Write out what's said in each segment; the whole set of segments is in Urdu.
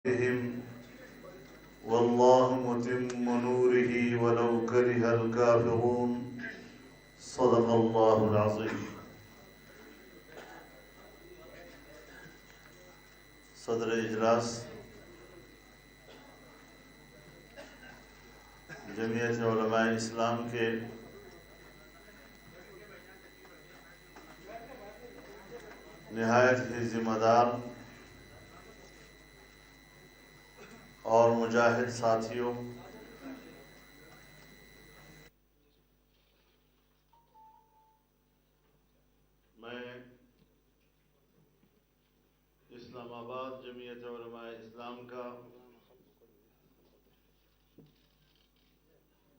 بهم والله متم نوره ولو كره الكافرون صدق الله العظيم. صدر اجلاس جمعیت علماء اسلام کے نہایت ہی ذمہ دار اور مجاہد ساتھیوں، میں اسلام آباد جمعیت علماء اسلام کا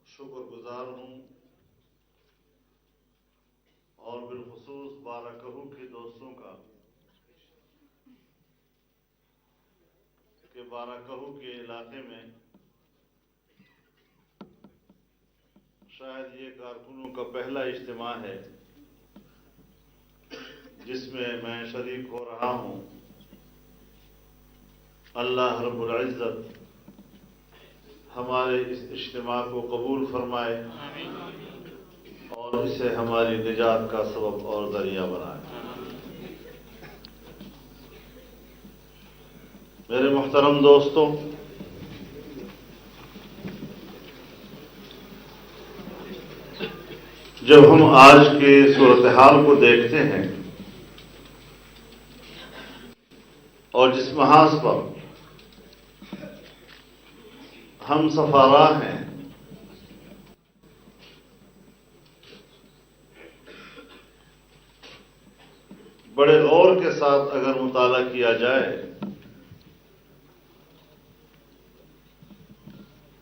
شکر گزار ہوں اور بالخصوص بارہ کے دوستوں کا کہ بارہ کے علاقے میں شاید یہ کارکنوں کا پہلا اجتماع ہے جس میں میں شریک ہو رہا ہوں۔ اللہ رب العزت ہمارے اس اجتماع کو قبول فرمائے اور اسے ہماری نجات کا سبب اور ذریعہ بنائے۔ میرے محترم دوستوں، جب ہم آج کے صورتحال کو دیکھتے ہیں اور جس محاذ پر ہم سفارا ہیں، بڑے غور کے ساتھ اگر مطالعہ کیا جائے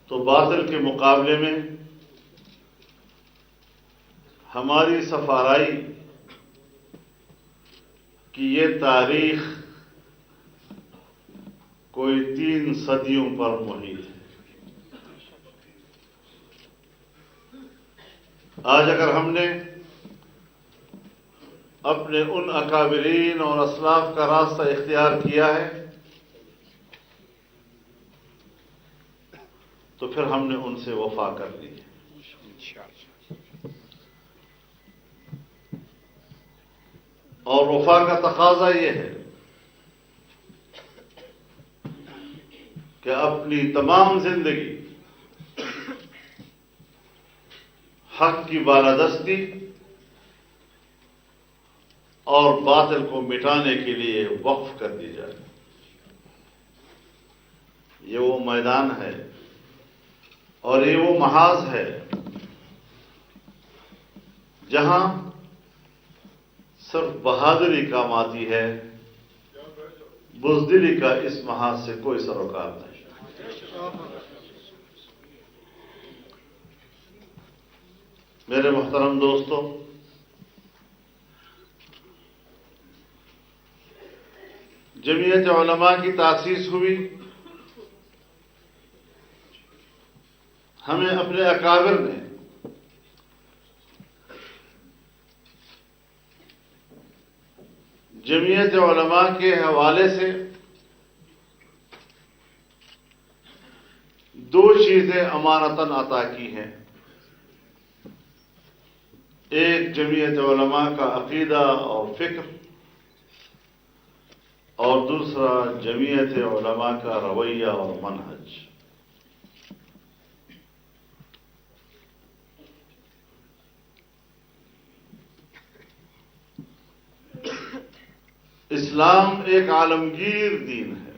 تو باطل کے مقابلے میں ہماری سفارائی کی یہ تاریخ کوئی 3 صدیوں پر محیط ہے۔ آج اگر ہم نے اپنے ان اکابرین اور اسلاف کا راستہ اختیار کیا ہے تو پھر ہم نے ان سے وفا کر لی ہے۔ اور وفا کا تقاضا یہ ہے کہ اپنی تمام زندگی حق کی بالادستی اور باطل کو مٹانے کے لیے وقف کر دی جائے۔ یہ وہ میدان ہے اور یہ وہ محاذ ہے جہاں صرف بہادری کام آتی ہے، بزدلی کا اس محاذ سے کوئی سروکار نہیں۔ میرے محترم دوستوں، جمعیت علماء کی تاسیس ہوئی، ہمیں اپنے اکابر نے جمعیت علماء کے حوالے سے 2 چیزیں امانتاً عطا کی ہیں۔ ایک جمعیت علماء کا عقیدہ اور فکر، اور دوسرا جمعیت علماء کا رویہ اور منہج۔ اسلام ایک عالمگیر دین ہے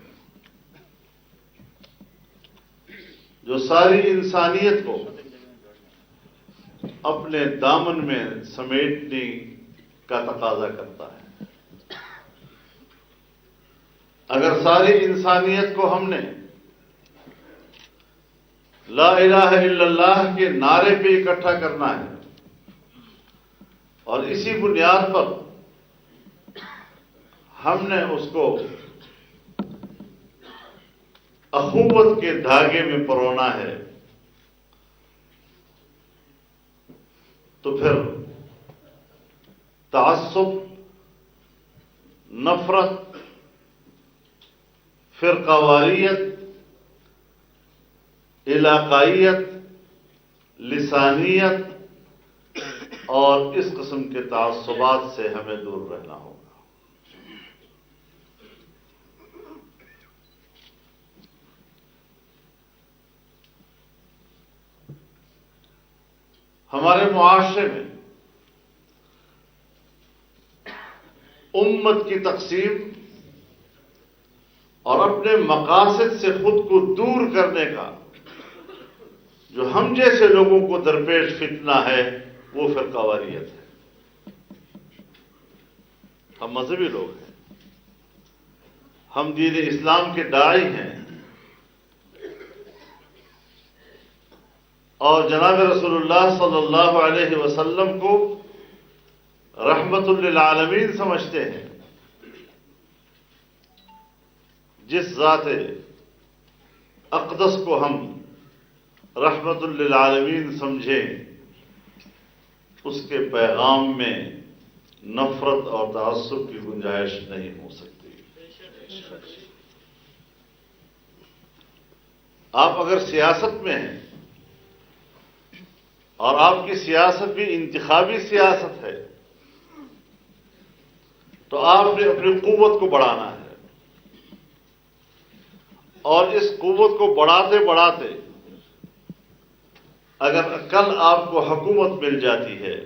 جو ساری انسانیت کو اپنے دامن میں سمیٹنے کا تقاضا کرتا ہے۔ اگر ساری انسانیت کو ہم نے لا الہ الا اللہ کے نعرے پہ اکٹھا کرنا ہے اور اسی بنیاد پر ہم نے اس کو اخوت کے دھاگے میں پرونا ہے، تو پھر تعصب، نفرت، فرقہ واریت، علاقائیت، لسانیت اور اس قسم کے تعصبات سے ہمیں دور رہنا ہوگا۔ ہمارے معاشرے میں امت کی تقسیم اور اپنے مقاصد سے خود کو دور کرنے کا جو ہم جیسے لوگوں کو درپیش فتنہ ہے وہ فرقہ واریت ہے۔ ہم مذہبی لوگ ہیں، ہم دین اسلام کے داعی ہیں، اور جناب رسول اللہ صلی اللہ علیہ وسلم کو رحمت للعالمین سمجھتے ہیں۔ جس ذات اقدس کو ہم رحمت للعالمین سمجھیں، اس کے پیغام میں نفرت اور تعصب کی گنجائش نہیں ہو سکتی۔ آپ اگر سیاست میں ہیں اور آپ کی سیاست بھی انتخابی سیاست ہے تو آپ نے اپنی قوت کو بڑھانا ہے، اور اس قوت کو بڑھاتے بڑھاتے اگر کل آپ کو حکومت مل جاتی ہے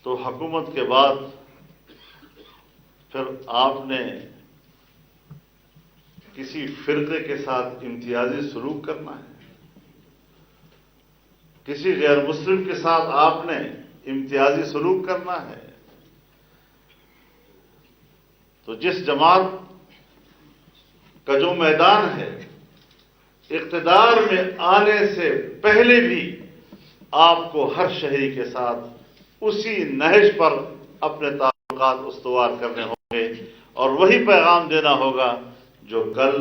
تو حکومت کے بعد پھر آپ نے کسی فرقے کے ساتھ امتیازی سلوک کرنا ہے، کسی غیر مسلم کے ساتھ آپ نے امتیازی سلوک کرنا ہے، تو جس جماعت کا جو میدان ہے اقتدار میں آنے سے پہلے بھی آپ کو ہر شہری کے ساتھ اسی نہج پر اپنے تعلقات استوار کرنے ہوں گے اور وہی پیغام دینا ہوگا جو کل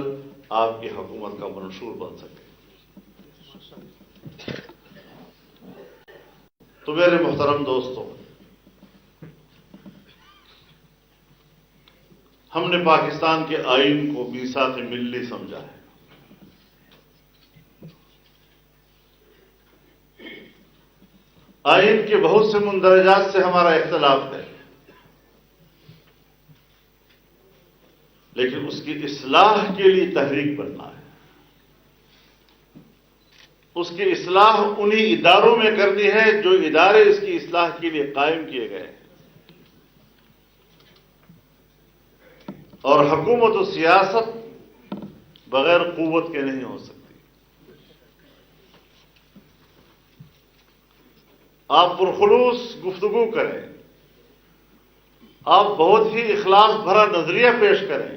آپ کی حکومت کا منشور بن سکے۔ تو میرے محترم دوستوں، ہم نے پاکستان کے آئین کو میثاق ملی سمجھا ہے۔ آئین کے بہت سے مندرجات سے ہمارا اختلاف ہے، لیکن اس کی اصلاح کے لیے تحریک بننا ہے۔ اس کی اصلاح انہی اداروں میں کرنی ہے جو ادارے اس کی اصلاح کے لیے قائم کیے گئے ہیں، اور حکومت و سیاست بغیر قوت کے نہیں ہو سکتی۔ آپ پرخلوص گفتگو کریں، آپ بہت ہی اخلاص بھرا نظریہ پیش کریں،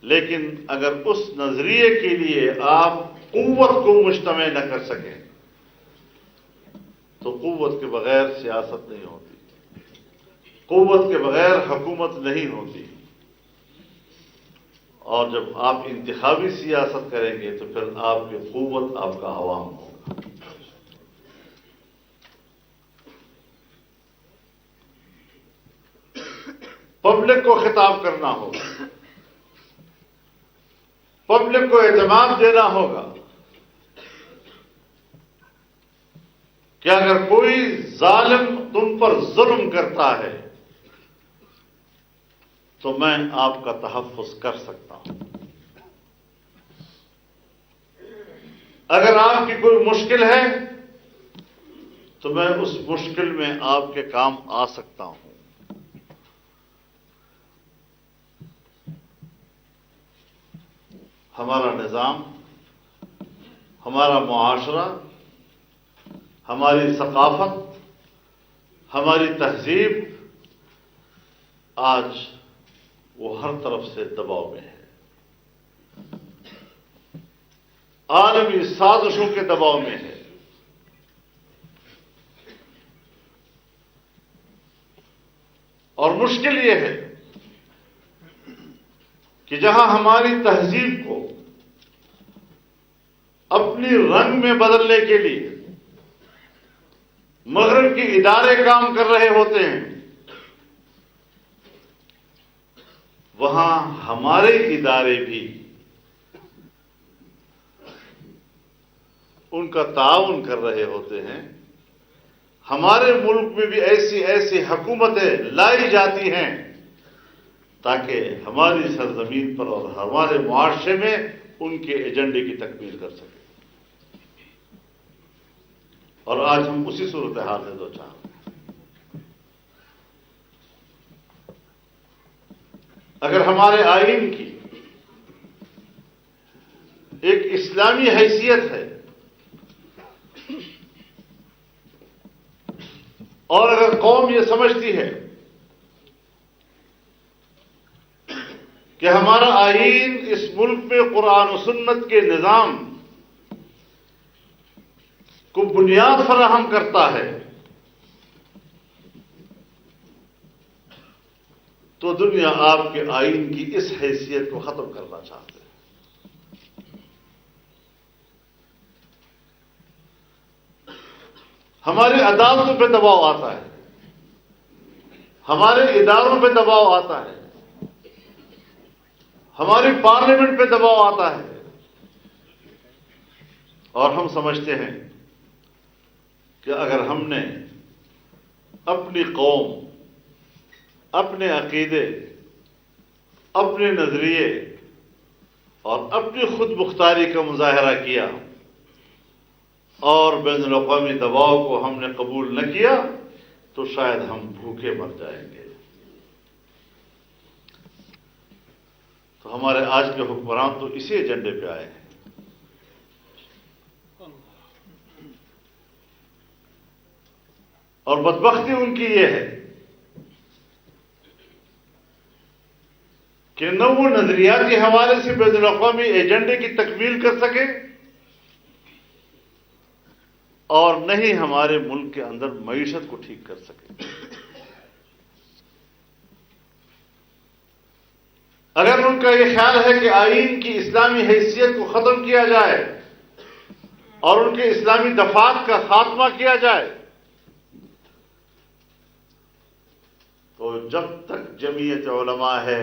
لیکن اگر اس نظریے کے لیے آپ قوت کو مجتمع نہ کر سکیں تو قوت کے بغیر سیاست نہیں ہوتی، قوت کے بغیر حکومت نہیں ہوتی، اور جب آپ انتخابی سیاست کریں گے تو پھر آپ کی قوت آپ کا عوام ہوگا۔ پبلک کو خطاب کرنا ہوگا، پبلک کو اعتماد دینا ہوگا کہ اگر کوئی ظالم تم پر ظلم کرتا ہے تو میں آپ کا تحفظ کر سکتا ہوں، اگر آپ کی کوئی مشکل ہے تو میں اس مشکل میں آپ کے کام آ سکتا ہوں۔ ہمارا نظام، ہمارا معاشرہ، ہماری ثقافت، ہماری تہذیب آج وہ ہر طرف سے دباؤ میں ہے، عالمی سازشوں کے دباؤ میں ہے، اور مشکل یہ ہے کہ جہاں ہماری تہذیب کو اپنی رنگ میں بدلنے کے لیے مغرب کے ادارے کام کر رہے ہوتے ہیں، وہاں ہمارے ادارے بھی ان کا تعاون کر رہے ہوتے ہیں. ہمارے ملک میں بھی ایسی ایسی حکومتیں لائی جاتی ہیں تاکہ ہماری سرزمین پر اور ہمارے معاشرے میں ان کے ایجنڈے کی تکمیل کر سکیں. اور آج ہم اسی صورتحال سے دوچار ہیں. اگر ہمارے آئین کی ایک اسلامی حیثیت ہے اور اگر قوم یہ سمجھتی ہے کہ ہمارا آئین اس ملک میں قرآن و سنت کے نظام کو بنیاد فراہم کرتا ہے تو دنیا آپ کے آئین کی اس حیثیت کو ختم کرنا چاہتے ہیں. ہماری عدالتوں پہ دباؤ آتا ہے, ہمارے اداروں پہ دباؤ آتا ہے, ہماری پارلیمنٹ پہ دباؤ آتا ہے, اور ہم سمجھتے ہیں کہ اگر ہم نے اپنی قوم, اپنے عقیدے, اپنے نظریے اور اپنی خود مختاری کا مظاہرہ کیا اور بین الاقوامی دباؤ کو ہم نے قبول نہ کیا تو شاید ہم بھوکے مر جائیں گے. تو ہمارے آج کے حکمران تو اسی ایجنڈے پہ آئے ہیں. اور بدبختی ان کی یہ ہے کہ نہ وہ نظریاتی حوالے سے بین الاقوامی ایجنڈے کی تکمیل کر سکے اور نہ ہی ہمارے ملک کے اندر معیشت کو ٹھیک کر سکے. اگر ان کا یہ خیال ہے کہ آئین کی اسلامی حیثیت کو ختم کیا جائے اور ان کے اسلامی دفعات کا خاتمہ کیا جائے تو جب تک جمعیت علماء ہے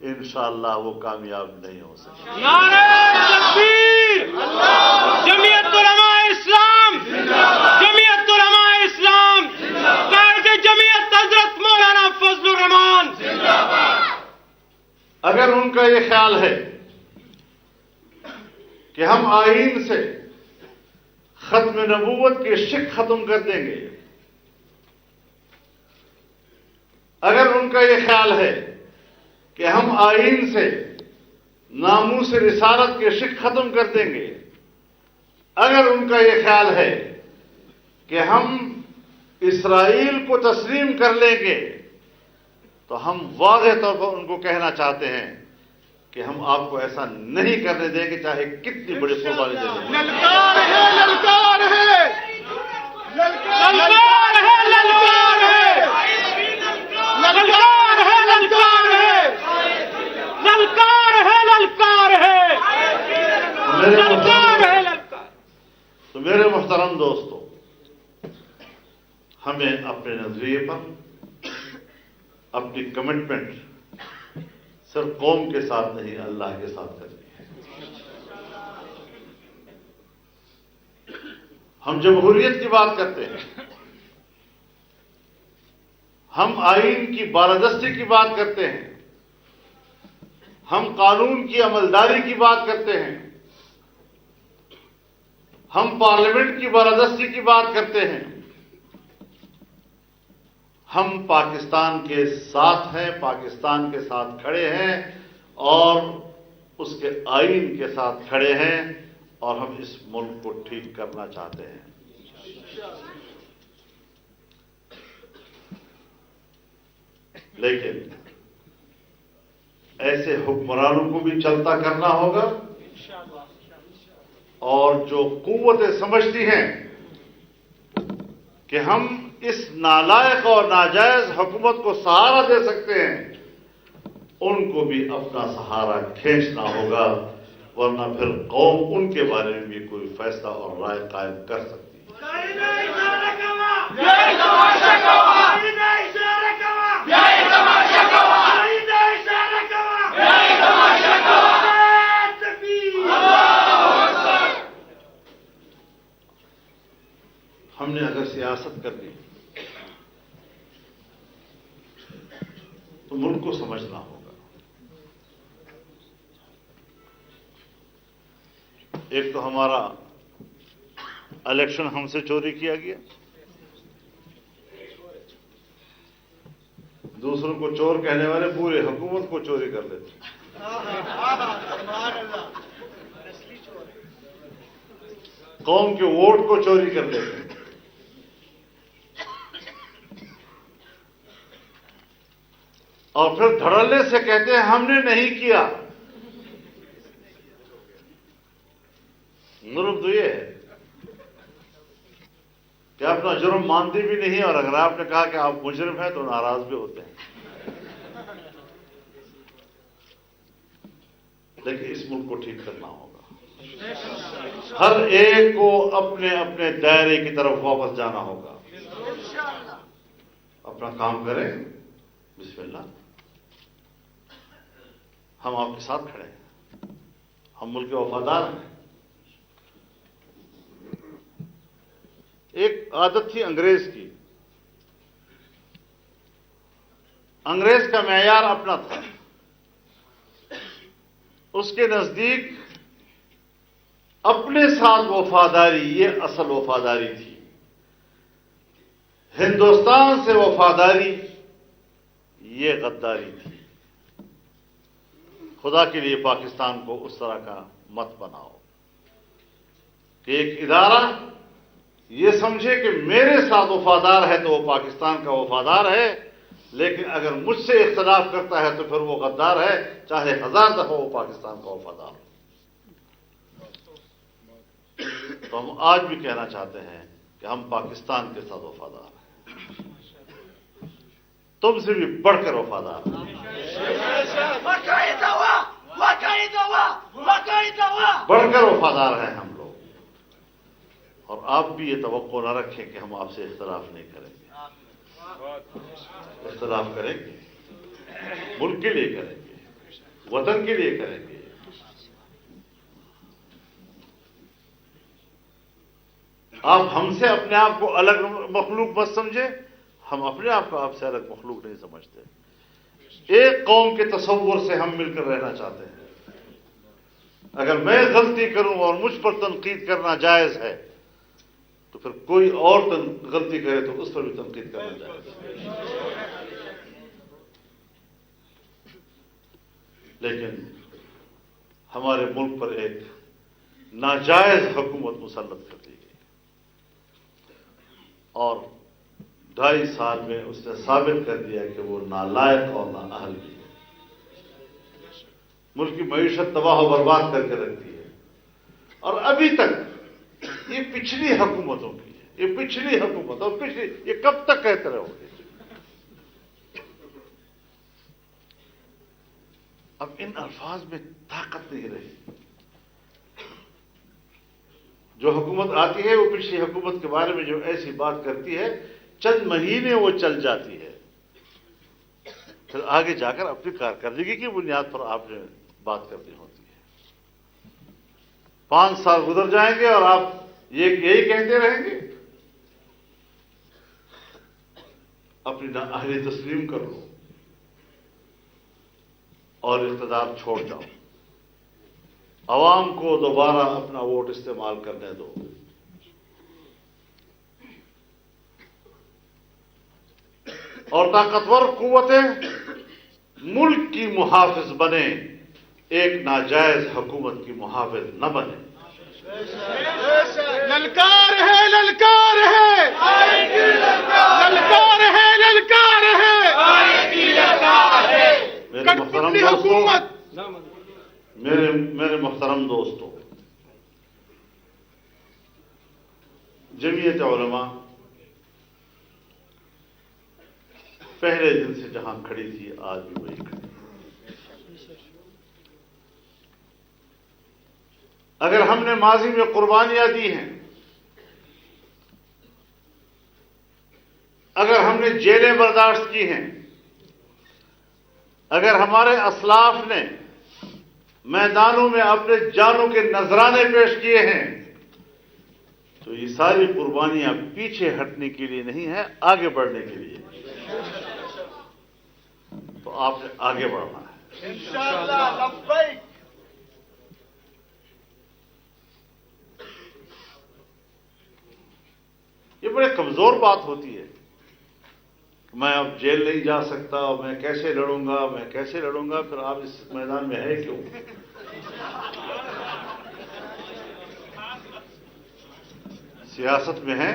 انشاءاللہ وہ کامیاب نہیں ہو سکے. نعرہ تکبیر! جمعیت علماء اسلام! جمعیت علماء اسلام! قائد جمعیت حضرت مولانا فضل الرحمان! اگر ان کا یہ خیال ہے کہ ہم آئین سے ختم نبوت کے شک ختم کر دیں گے, اگر ان کا یہ خیال ہے کہ ہم آئین سے ناموس رسالت کے شک ختم کر دیں گے, اگر ان کا یہ خیال ہے کہ ہم اسرائیل کو تسلیم کر لیں گے تو ہم واضح طور پر ان کو کہنا چاہتے ہیں کہ ہم آپ کو ایسا نہیں کرنے دیں گے چاہے کتنی بڑی قربانی دے دیں. للکار ہے, للکار ہے, للکار ہے, للکار ہے, للکار ہے, للکار ہے, للکار ہے, للکار ہے, للکار ہے, للکار. تو میرے محترم دوستو, ہمیں اپنے نظریے پر اپنی کمٹمنٹ صرف قوم کے ساتھ نہیں اللہ کے ساتھ کرنی ہے. ہم جمہوریت کی بات کرتے ہیں, ہم آئین کی بالادستی کی بات کرتے ہیں, ہم قانون کی عملداری کی بات کرتے ہیں, ہم پارلیمنٹ کی بالادستی کی بات کرتے ہیں. ہم پاکستان کے ساتھ ہیں, پاکستان کے ساتھ کھڑے ہیں اور اس کے آئین کے ساتھ کھڑے ہیں اور ہم اس ملک کو ٹھیک کرنا چاہتے ہیں. لیکن ایسے حکمرانوں کو بھی چلتا کرنا ہوگا اور جو قوتیں سمجھتی ہیں کہ ہم اس نالائق اور ناجائز حکومت کو سہارا دے سکتے ہیں, ان کو بھی اپنا سہارا کھینچنا ہوگا, ورنہ پھر قوم ان کے بارے میں بھی کوئی فیصلہ اور رائے قائم کر سکتی ہے. ایک تو ہمارا الیکشن ہم سے چوری کیا گیا، دوسروں کو چور کہنے والے پورے حکومت کو چوری کر لیتے، قوم کے ووٹ کو چوری کر لیتے ہیں۔ اور پھر دھڑلے سے کہتے ہیں ہم نے نہیں کیا۔ جرم تو یہ ہے کہ اپنا جرم مانتے بھی نہیں، اور اگر آپ نے کہا کہ آپ مجرم ہیں تو ناراض بھی ہوتے ہیں۔ لیکن اس ملک کو ٹھیک کرنا ہوگا، ہر ایک کو اپنے اپنے دائرے کی طرف واپس جانا ہوگا۔ اپنا کام کریں، بسم اللہ، ہم آپ کے ساتھ کھڑے ہیں، ہم ملک کے وفادار ہیں۔ ایک عادت تھی انگریز کی، انگریز کا معیار اپنا تھا، اس کے نزدیک اپنے ساتھ وفاداری یہ اصل وفاداری تھی، ہندوستان سے وفاداری یہ غداری تھی۔ خدا کے لیے پاکستان کو اس طرح کا مت بناؤ کہ ایک ادارہ یہ سمجھے کہ میرے ساتھ وفادار ہے تو وہ پاکستان کا وفادار ہے، لیکن اگر مجھ سے اختلاف کرتا ہے تو پھر وہ غدار ہے، چاہے 1000 دفعہ وہ پاکستان کا وفادار ہو۔ تو ہم آج بھی کہنا چاہتے ہیں کہ ہم پاکستان کے ساتھ وفادار ہیں، تم سے بھی بڑھ کر وفادار ہیں۔ بڑھ کر وفادار ہیں ہم لوگ، اور آپ بھی یہ توقع نہ رکھیں کہ ہم آپ سے اختلاف نہیں کریں گے۔ اختلاف کریں گے، ملک کے لیے کریں گے، وطن کے لیے کریں گے۔ آپ ہم سے اپنے آپ کو الگ مخلوق مت سمجھیں، ہم اپنے آپ کو آپ سے الگ مخلوق نہیں سمجھتے۔ ایک قوم کے تصور سے ہم مل کر رہنا چاہتے ہیں۔ اگر میں غلطی کروں اور مجھ پر تنقید کرنا جائز ہے تو پھر کوئی اور غلطی کرے تو اس پر بھی تنقید کرنا جائز ہے۔ لیکن ہمارے ملک پر ایک ناجائز حکومت مسلط کر دی گئی، اور 2.5 سال میں اس نے ثابت کر دیا کہ وہ نالائق اور نااہل بھی ہے۔ ملک کی معیشت تباہ و برباد کر کے رکھتی ہے، اور ابھی تک یہ پچھلی حکومتوں کی ہے، یہ پچھلی حکومت، اور پچھلی، یہ کب تک کہتے رہو گے؟ اب ان الفاظ میں طاقت نہیں رہی۔ جو حکومت آتی ہے وہ پچھلی حکومت کے بارے میں جو ایسی بات کرتی ہے، چند مہینے وہ چل جاتی ہے، پھر آگے جا کر اپنی کارکردگی کی بنیاد پر آپ نے بات کرنی ہوتی ہے۔ 5 سال گزر جائیں گے اور آپ یہی کہتے رہیں گے۔ اپنی نااہلی تسلیم کر لو اور اقتدار چھوڑ جاؤ، عوام کو دوبارہ اپنا ووٹ استعمال کرنے دو۔ اور طاقتور قوتیں ملک کی محافظ بنے، ایک ناجائز حکومت کی محافظ نہ بنے۔ للکار ہے، للکار ہے، للکار ہے، للکار ہے، میرے محترم دوستوں، میرے محترم دوستوں، جمعیت علماء پہلے دن سے جہاں کھڑی تھی آج بھی وہی کھڑی۔ اگر ہم نے ماضی میں قربانیاں دی ہیں، اگر ہم نے جیلیں برداشت کی ہیں، اگر ہمارے اسلاف نے میدانوں میں اپنے جانوں کے نذرانے پیش کیے ہیں، تو یہ ساری قربانیاں پیچھے ہٹنے کے لیے نہیں ہیں، آگے بڑھنے کے لیے۔ تو آپ نے آگے بڑھنا ہے۔ انشاءاللہ، لبیک۔ پرزور بات ہوتی ہے میں اب جیل نہیں جا سکتا، میں کیسے لڑوں گا، میں کیسے لڑوں گا، پھر آپ اس میدان میں ہے کیوں؟ سیاست میں ہے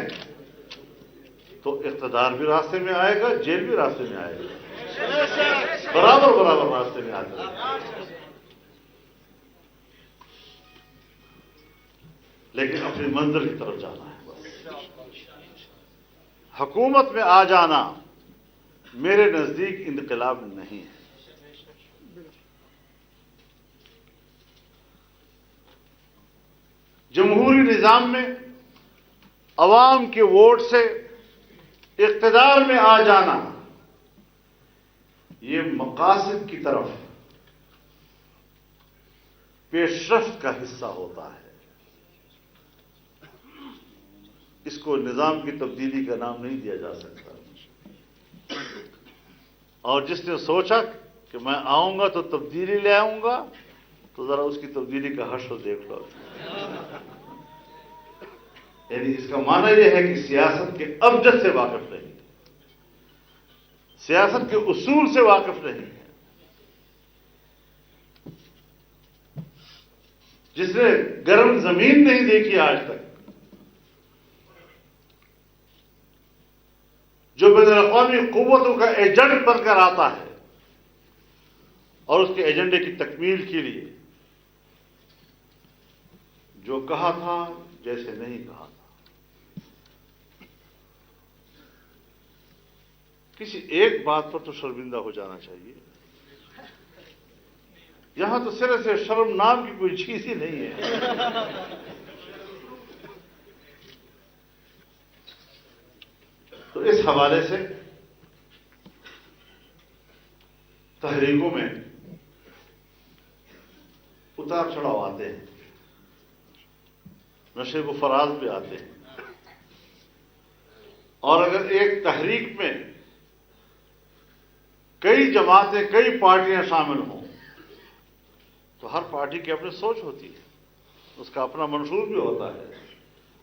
تو اقتدار بھی راستے میں آئے گا، جیل بھی راستے میں آئے گا، برابر برابر راستے میں آتے ہیں۔ لیکن اپنی منزل کی طرف جانا ہے بس۔ حکومت میں آ جانا میرے نزدیک انقلاب نہیں ہے۔ جمہوری نظام میں عوام کے ووٹ سے اقتدار میں آ جانا یہ مقاصد کی طرف پیش رفت کا حصہ ہوتا ہے۔ اس کو نظام کی تبدیلی کا نام نہیں دیا جا سکتا۔ اور جس نے سوچا کہ میں آؤں گا تو تبدیلی لے آؤں گا تو ذرا اس کی تبدیلی کا حشر دیکھ لو۔ یعنی اس کا معنی یہ ہے کہ سیاست کے ابجد سے واقف نہیں، سیاست کے اصول سے واقف نہیں ہے۔ جس نے گرم زمین نہیں دیکھی آج تک، جو بین الاقوامی قوتوں کا ایجنٹ بن کر آتا ہے اور اس کے ایجنڈے کی تکمیل کے لیے جو کہا تھا جیسے نہیں کہا تھا، کسی ایک بات پر تو شرمندہ ہو جانا چاہیے۔ یہاں تو سرے سے شرم نام کی کوئی چیز ہی نہیں ہے۔ تو اس حوالے سے تحریکوں میں اتار چڑھاؤ آتے ہیں، نشیب و فراز بھی آتے ہیں، اور اگر ایک تحریک میں کئی جماعتیں، کئی پارٹیاں شامل ہوں تو ہر پارٹی کی اپنی سوچ ہوتی ہے، اس کا اپنا منشور بھی ہوتا ہے،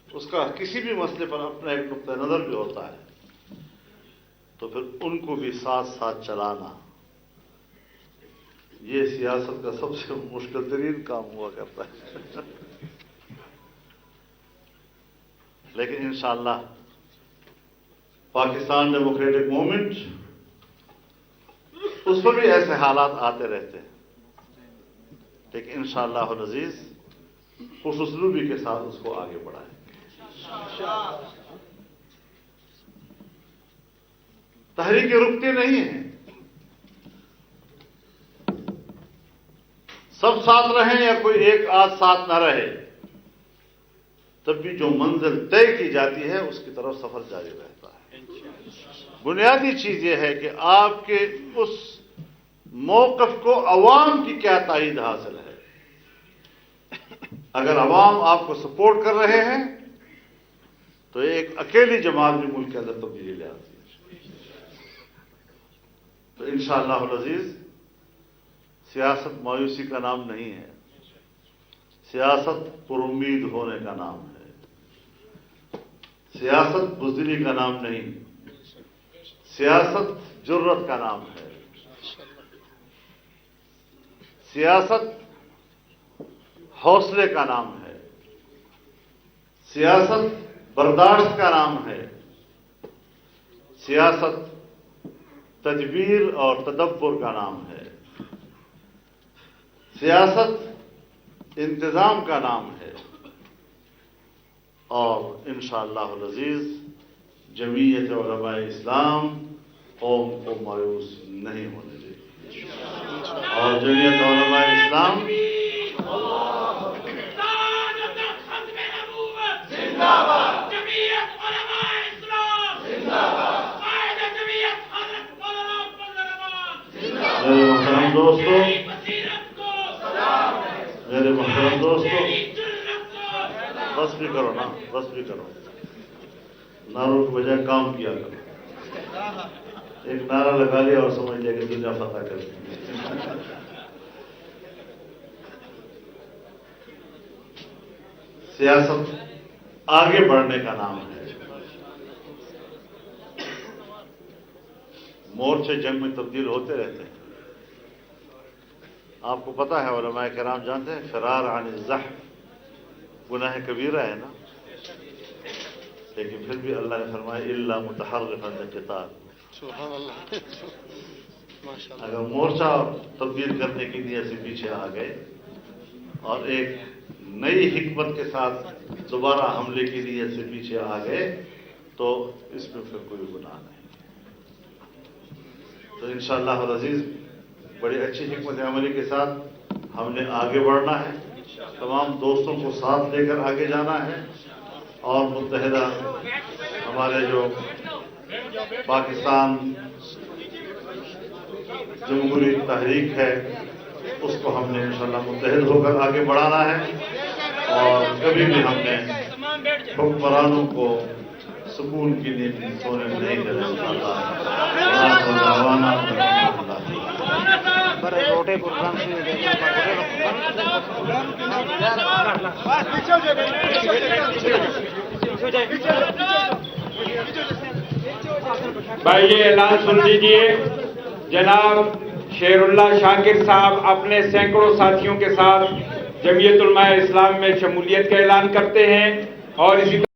اس کا کسی بھی مسئلے پر اپنا ایک نقطہ نظر بھی ہوتا ہے، تو پھر ان کو بھی ساتھ ساتھ چلانا یہ سیاست کا سب سے مشکل ترین کام ہوا کرتا ہے۔ لیکن انشاءاللہ پاکستان ڈیموکریٹک موومنٹ، اس پر بھی ایسے حالات آتے رہتے ہیں، لیکن انشاءاللہ العزیز خوش اسلوبی کے ساتھ اس کو آگے بڑھائیں گے۔ تحریکیں رکتی نہیں ہیں، سب ساتھ رہیں یا کوئی ایک آدھ ساتھ نہ رہے، تب بھی جو منزل طے کی جاتی ہے اس کی طرف سفر جاری رہتا ہے۔ بنیادی چیز یہ ہے کہ آپ کے اس موقف کو عوام کی کیا تائید حاصل ہے۔ اگر عوام آپ کو سپورٹ کر رہے ہیں تو ایک اکیلی جماعت بھی ملک کے اندر تبدیلی لے آتی ہے۔ تو انشاءاللہ العزیز سیاست مایوسی کا نام نہیں ہے، سیاست پر امید ہونے کا نام ہے، سیاست بزدلی کا نام نہیں، سیاست جرت کا نام ہے، سیاست حوصلے کا نام ہے، سیاست برداشت کا نام ہے، سیاست تدبیر اور تدبر کا نام ہے، سیاست انتظام کا نام ہے، اور انشاءاللہ العزیز جمعیت علماء اسلام قوم کو مایوس نہیں ہونے دے گی، اور جمعیت علماء اسلام میرے محترم دوستو بس بھی کرو نا، بس بھی کرو، نعروں کی بجائے کام کیا کرو۔ ایک نعرہ لگا لیا اور سمجھ لیا کہ دنیا فتح کر دی۔ سیاست آگے بڑھنے کا نام ہے، مورچے جنگ میں تبدیل ہوتے رہتے ہیں. آپ کو پتا ہے، علماء کرام جانتے ہیں، فرار عن الزحف گناہ کبیرہ ہے نا، لیکن پھر بھی اللہ نے فرمایا الا متحرفا للقتال. سبحان اللہ. اگر مورچہ تبدیل کرنے کی نیت سے پیچھے آ گئے اور ایک نئی حکمت کے ساتھ دوبارہ حملے کی نیت سے پیچھے آ گئے تو اس میں پھر کوئی گناہ نہیں. تو انشاءاللہ العزیز بڑی اچھی حکمت عملی کے ساتھ ہم نے آگے بڑھنا ہے، تمام دوستوں کو ساتھ لے کر آگے جانا ہے، اور متحدہ ہمارے جو پاکستان جمہوری تحریک ہے اس کو ہم نے انشاءاللہ متحد ہو کر آگے بڑھانا ہے، اور کبھی بھی ہم نے حکمرانوں کو سکون کی نیند میں سونے نہیں دینا انشاءاللہ. بھائی یہ اعلان سن لیجیے، جناب شیر اللہ شاکر صاحب اپنے سینکڑوں ساتھیوں کے ساتھ جمعیت علماء اسلام میں شمولیت کا اعلان کرتے ہیں، اور اسی